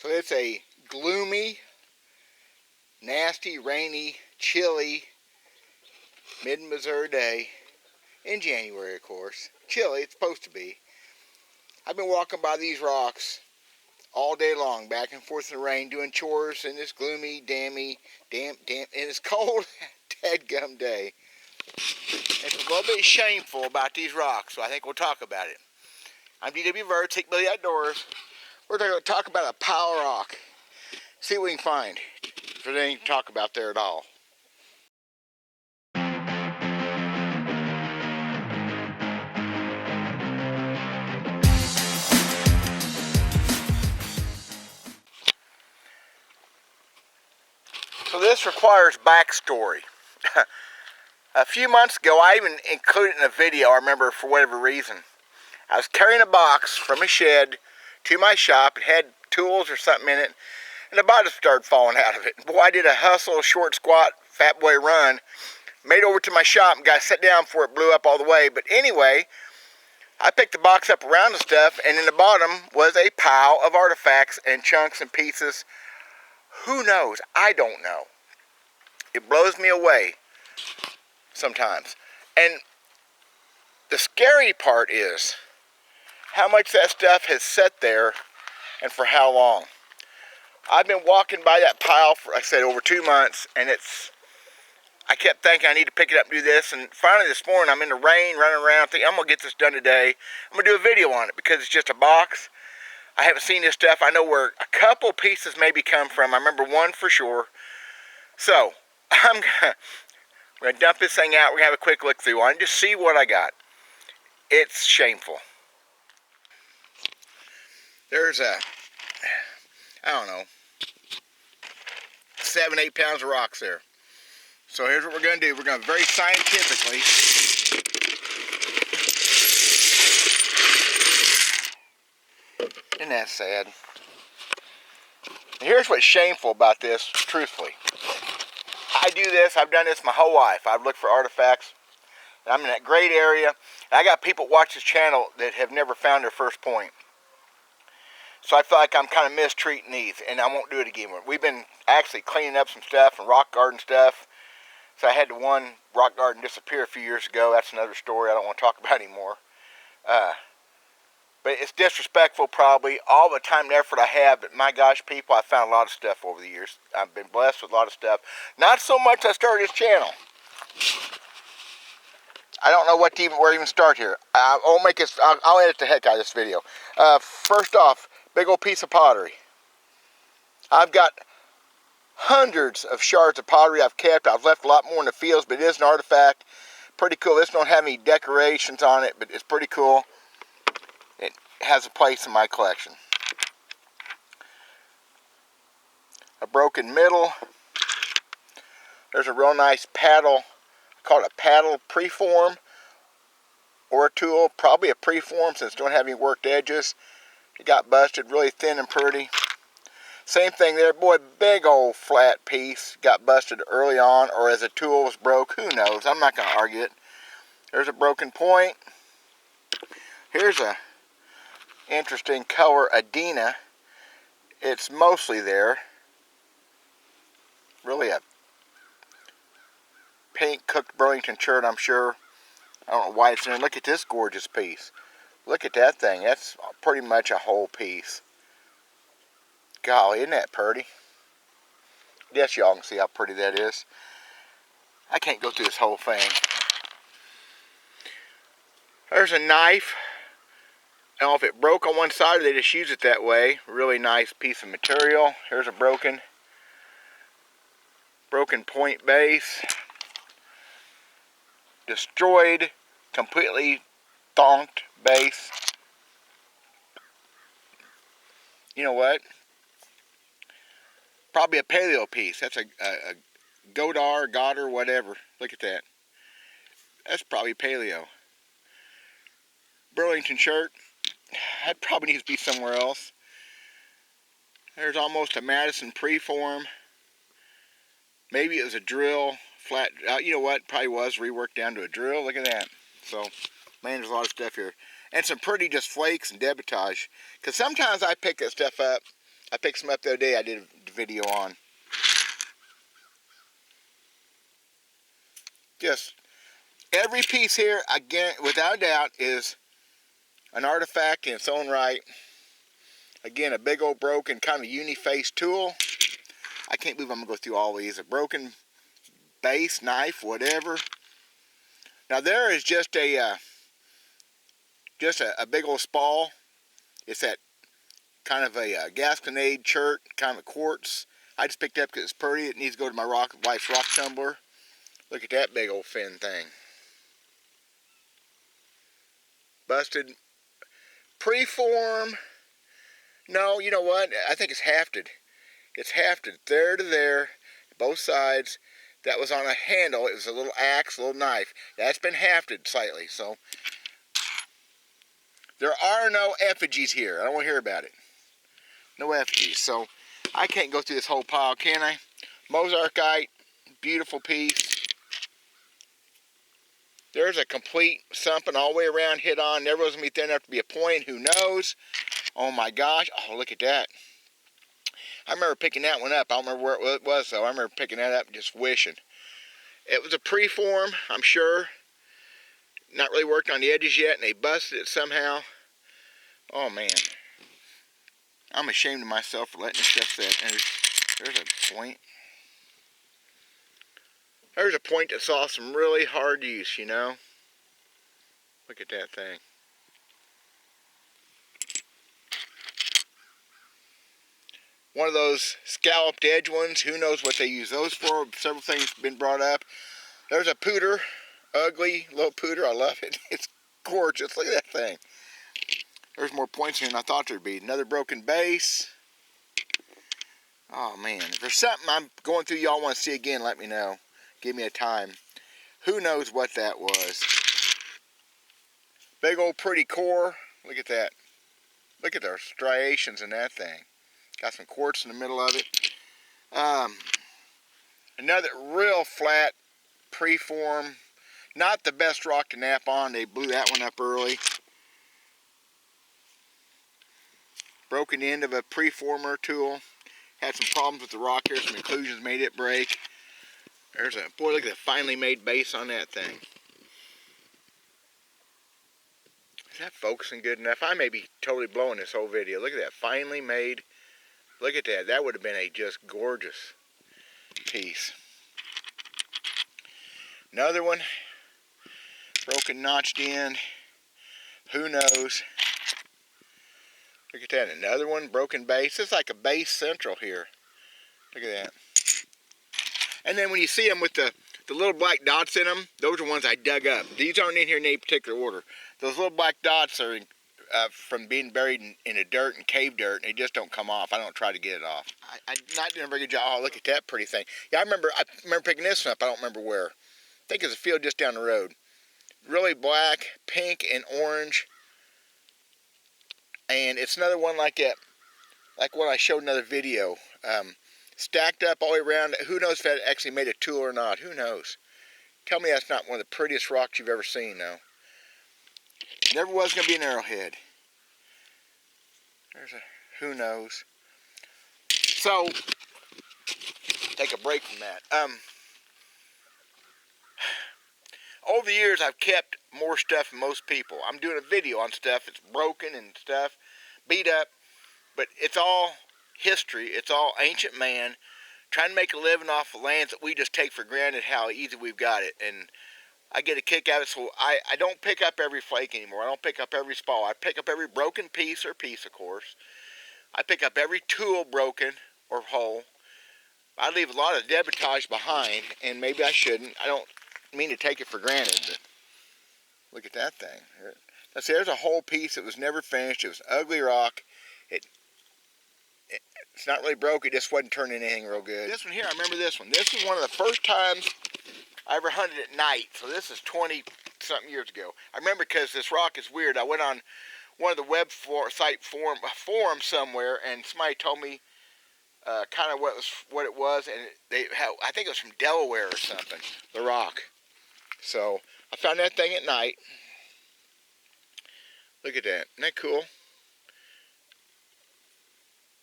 So it's a gloomy, nasty, rainy, chilly, mid-Missouri day in January, of course. Chilly, it's supposed to be. I've been walking by these rocks all day long, back and forth in the rain, doing chores in this gloomy, damp, and it's cold, deadgum day. It's a little bit shameful about these rocks, so I think we'll talk about it. I'm D.W. Bird, Take Billy Outdoors. We're going to talk about a pile of rock. See what we can find. If there's anything to talk about there at all. So this requires backstory. A few months ago, I even included in a video, I remember for whatever reason. I was carrying a box from a shed to my shop. It had tools or something in it, and the bottom started falling out of it. Boy, I did a hustle, short squat, fat boy run, made over to my shop and got set down before it blew up all the way. But anyway, I picked the box up around the stuff, and in the bottom was a pile of artifacts and chunks and pieces. Who knows? I don't know. It blows me away sometimes. And the scary part is how much that stuff has sat there and for how long. I've been walking by that pile for, like I said, over 2 months, and I kept thinking I need to pick it up and do this, and finally this morning I'm in the rain running around thinking I'm going to get this done today. I'm going to do a video on it because it's just a box. I haven't seen this stuff. I know where a couple pieces maybe come from. I remember one for sure. So I'm going to dump this thing out. We're going to have a quick look through on it, just see what I got. It's shameful. There's I don't know, 7-8 pounds of rocks there. So here's what we're going to do. We're going to very scientifically isn't that sad? And here's what's shameful about this, truthfully. I do this, I've done this my whole life. I've looked for artifacts. I'm in that great area. And I got people watch this channel that have never found their first point. So I feel like I'm kind of mistreating these, and I won't do it again. We've been actually cleaning up some stuff and rock garden stuff. So I had the one rock garden disappear a few years ago. That's another story I don't want to talk about anymore. But it's disrespectful probably. All the time and effort I have, but my gosh, people, I found a lot of stuff over the years. I've been blessed with a lot of stuff. Not so much I started this channel. I don't know where to even start here. I'll edit the heck out of this video. First off, big old piece of pottery. I've got hundreds of shards of pottery I've kept. I've left a lot more in the fields, but it is an artifact. Pretty cool. This don't have any decorations on it, but it's pretty cool. It has a place in my collection. A broken middle. There's a real nice paddle. I call it a paddle preform or a tool. Probably a preform since it don't have any worked edges. It got busted, really thin and pretty. Same thing there, boy, big old flat piece. Got busted early on, or as a tool was broke. Who knows? I'm not going to argue it. There's a broken point. Here's a interesting color, Adena. It's mostly there. Really a pink cooked Burlington shirt, I'm sure. I don't know why it's in there. Look at this gorgeous piece. Look at that thing. That's pretty much a whole piece. Golly, isn't that pretty? Yes, y'all can see how pretty that is. I can't go through this whole thing. There's a knife. I don't know if it broke on one side or they just use it that way. Really nice piece of material. Here's a broken point base. Destroyed, completely thonked base. You know what? Probably a paleo piece. That's a Goddard, whatever. Look at that. That's probably paleo. Burlington shirt. That probably needs to be somewhere else. There's almost a Madison preform. Maybe it was a drill. Flat. You know what? Probably was reworked down to a drill. Look at that. So, man, there's a lot of stuff here. And some pretty just flakes and debitage. Because sometimes I pick that stuff up I picked some up the other day I did a video on. Just every piece here, again, without a doubt, is an artifact in its own right. Again, a big old broken kind of uni-face tool. I can't believe I'm going to go through all these. A broken base, knife, whatever. Now there is just a big old spall. It's that kind of a Gasconade chert, kind of a quartz. I just picked it up because it's pretty. It needs to go to my wife's rock tumbler. Look at that big old fin thing. Busted. Preform. No, you know what? I think it's hafted. It's hafted there to there, both sides. That was on a handle. It was a little axe, a little knife. That's been hafted slightly. So there are no effigies here. I don't want to hear about it. No effigies. So I can't go through this whole pile, can I? Mozarkite, beautiful piece. There's a complete something all the way around, hit on. Never was going to be thin enough to be a point. Who knows? Oh my gosh. Oh, look at that. I remember picking that one up. I don't remember where it was, though. I remember picking that up and just wishing. It was a preform, I'm sure. Not really worked on the edges yet, and they busted it somehow. Oh, man. I'm ashamed of myself for letting this stuff sit. There's a point. There's a point that saw some really hard use, you know. Look at that thing. One of those scalloped edge ones. Who knows what they use those for? Several things have been brought up. There's a pooter. Ugly little pooter. I love it. It's gorgeous. Look at that thing. There's more points here than I thought there'd be. Another broken base. Oh, man. If there's something I'm going through y'all want to see again, let me know. Give me a time. Who knows what that was? Big old pretty core. Look at that. Look at those striations in that thing. Got some quartz in the middle of it. Another real flat preform. Not the best rock to nap on. They blew that one up early. Broken end of a preformer tool. Had some problems with the rock here. Some inclusions made it break. There's a, boy, look at that finely made base on that thing. Is that focusing good enough? I may be totally blowing this whole video. Look at that finely made. Look at that. That would have been a just gorgeous piece. Another one. Broken, notched in. Who knows? Look at that. Another one. Broken base. It's like a base central here. Look at that. And then when you see them with the little black dots in them, those are ones I dug up. These aren't in here in any particular order. Those little black dots are from being buried in the dirt and cave dirt, and they just don't come off. I don't try to get it off. I not doing a very good job. Oh, look at that pretty thing. Yeah, I remember picking this one up. I don't remember where. I think it's a field just down the road. Really black, pink, and orange. And it's another one like that, like what I showed in another video. Stacked up all the way around. Who knows if that actually made a tool or not? Who knows? Tell me that's not one of the prettiest rocks you've ever seen, though. Never was going to be an arrowhead. There's a, who knows. So, take a break from that. Over the years, I've kept more stuff than most people. I'm doing a video on stuff that's broken and stuff, beat up, but it's all history. It's all ancient man trying to make a living off of lands that we just take for granted how easy we've got it. And I get a kick out of it, so I don't pick up every flake anymore. I don't pick up every spall. I pick up every broken piece, of course. I pick up every tool broken or whole. I leave a lot of debitage behind, and maybe I shouldn't. I don't mean to take it for granted, but look at that thing. Now see, there's a whole piece that was never finished. It was an ugly rock. It's not really broke. It just wasn't turning anything real good. This one here, I remember this one. This is one of the first times I ever hunted at night. So this is 20-something years ago. I remember because this rock is weird. I went on one of the web site forum somewhere, and somebody told me kind of what it was, and I think it was from Delaware or something. The rock. So I found that thing at night. Look at that. Isn't that cool?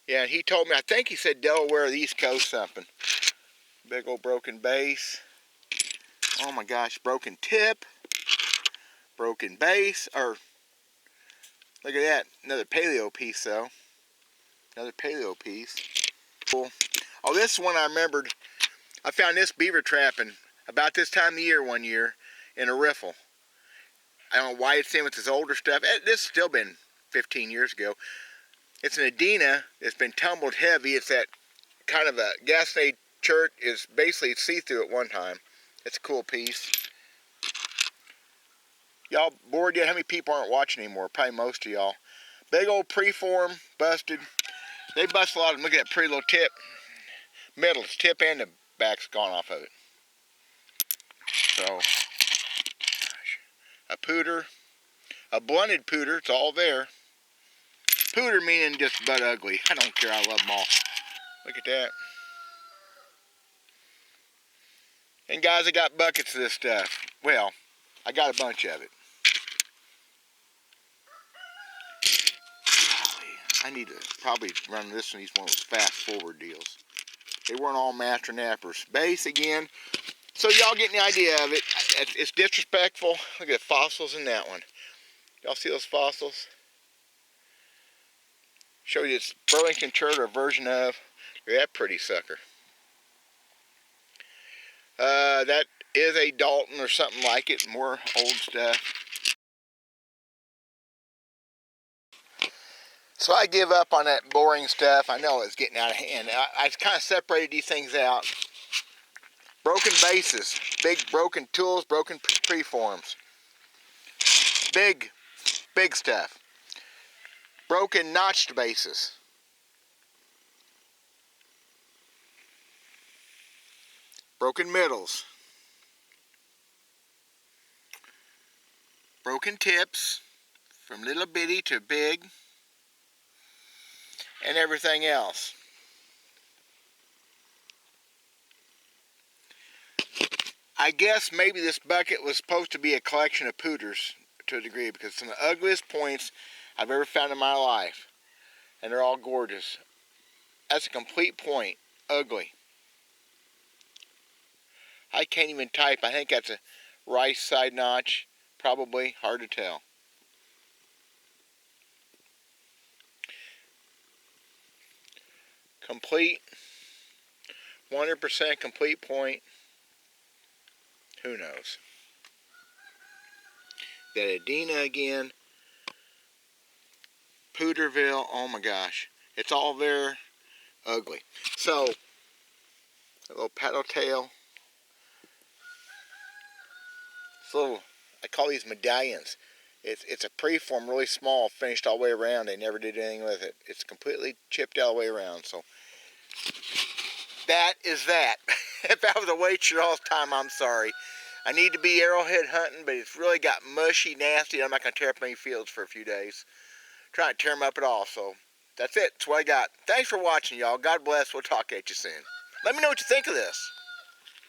Yeah, and he told me, I think he said Delaware or the East Coast something. Big old broken base. Oh my gosh, broken tip. Broken base. Or, look at that. Another paleo piece though. Another paleo piece. Cool. Oh, this one I remembered. I found this beaver trapping about this time of the year one year in a riffle. I don't know why it's in with this older stuff. This has still been 15 years ago. It's an Adena that's been tumbled heavy. It's that kind of a gasonade shirt is basically see-through at one time. It's a cool piece. Y'all bored yet? How many people aren't watching anymore? Probably most of y'all. Big old preform, busted. They bust a lot of them. Look at that pretty little tip. Middle's tip and the back's gone off of it. So, gosh. A pooter. A blunted pooter. It's all there. Pooter meaning just butt ugly. I don't care. I love them all. Look at that. And guys, I got buckets of this stuff. Well, I got a bunch of it. I need to probably run this one. These one of those fast forward deals. They weren't all master nappers. Base again. So y'all getting the idea of it. It's disrespectful. Look at the fossils in that one. Y'all see those fossils? Show you this Burlington turd or version of. Look at that pretty sucker. That is a Dalton or something like it. More old stuff. So I give up on that boring stuff. I know it's getting out of hand. I kind of separated these things out. Broken bases, big broken tools, broken preforms. Big stuff. Broken notched bases. Broken middles. Broken tips, from little bitty to big, and everything else. I guess maybe this bucket was supposed to be a collection of Pooters to a degree, because some of the ugliest points I've ever found in my life, and they're all gorgeous. That's a complete point. Ugly. I can't even type. I think that's a rice side notch. Probably. Hard to tell. Complete. 100% complete point. Who knows? That Adena again. Pooterville. Oh my gosh. It's all there. Ugly. So, a little paddle tail. It's a little, I call these medallions. It's a preform, really small, finished all the way around. They never did anything with it. It's completely chipped all the way around. So, that is that. If that was a waste of y'all's time, I'm sorry. I need to be arrowhead hunting, but it's really got mushy, nasty. I'm not going to tear up any fields for a few days. Try to tear them up at all. So, that's it. That's what I got. Thanks for watching, y'all. God bless. We'll talk at you soon. Let me know what you think of this.